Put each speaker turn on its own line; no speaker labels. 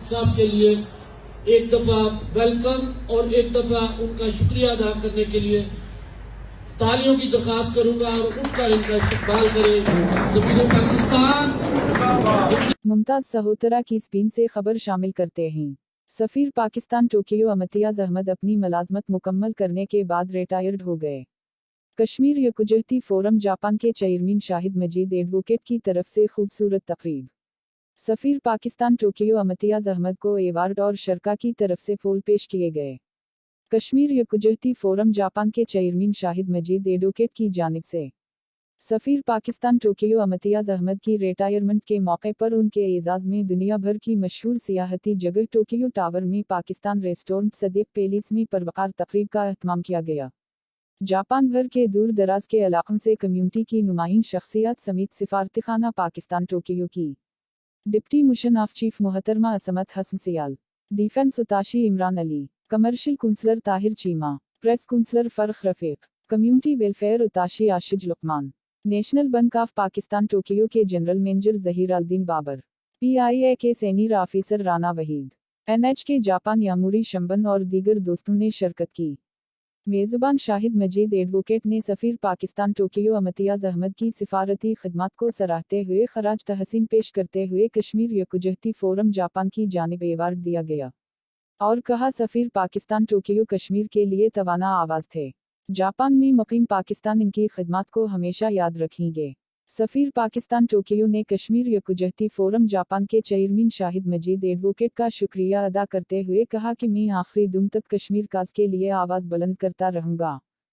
صاحب کے لیے ایک دفعہ ویلکم اور ایک دفعہ ان کا شکریہ ادا کرنے کے لیے تالیوں کی درخواست کروں گا اور اٹھ کر ان کا استقبال کریں سفیر پاکستان
ممتاز سہوترا کی اسپین سے خبر شامل کرتے ہیں۔ سفیر پاکستان ٹوکیو امتیاز احمد اپنی ملازمت مکمل کرنے کے بعد ریٹائرڈ ہو گئے۔ کشمیر یکجہتی فورم جاپان کے چیئرمین شاہد مجید ایڈوکیٹ کی طرف سے خوبصورت تقریب۔ سفیر پاکستان ٹوکیو امتیاز احمد کو ایوارڈ اور شرکا کی طرف سے پھول پیش کیے گئے۔ کشمیر یکجہتی فورم جاپان کے چیئرمین شاہد مجید ایڈوکیٹ کی جانب سے سفیر پاکستان ٹوکیو امتیاز احمد کی ریٹائرمنٹ کے موقع پر ان کے اعزاز میں دنیا بھر کی مشہور سیاحتی جگہ ٹوکیو ٹاور میں پاکستان ریسٹورنٹ صدیق پیلیس میں پروقار تقریب کا اہتمام کیا گیا۔ جاپان بھر کے دور دراز کے علاقوں سے کمیونٹی کی نمائند شخصیات سمیت سفارتخانہ پاکستان ٹوکیو کی ڈپٹی مشن آف چیف محترمہ Ismat Hasan Sial, defence attache Imran Ali, commercial counsellor Tahir Cheema, press counsellor Farrukh Rafiq, community welfare attache آشج Luqman, national bank of Pakistan Tokyo کے general manager Zahiruddin Babar, PIA کے senior officer Rana Waheed, NHK Japan Yomiuri Shimbun اور دیگر دوستوں نے شرکت کی۔ میزبان شاہد مجید ایڈوکیٹ نے سفیر پاکستان ٹوکیو امتیاز احمد کی سفارتی خدمات کو سراہتے ہوئے خراج تحسین پیش کرتے ہوئے کشمیر یکجہتی فورم جاپان کی جانب ایوارڈ دیا گیا اور کہا سفیر پاکستان ٹوکیو کشمیر کے لیے توانا آواز تھے۔ جاپان میں مقیم پاکستان ان کی خدمات کو ہمیشہ یاد رکھیں گے۔ سفیر پاکستان ٹوکیو نے کشمیر یکجہتی فورم جاپان کے چیئرمین شاہد مجید ایڈوکیٹ کا شکریہ ادا کرتے ہوئے کہا کہ میں آخری دم تک کشمیر کاز کے لیے آواز بلند کرتا رہوں گا۔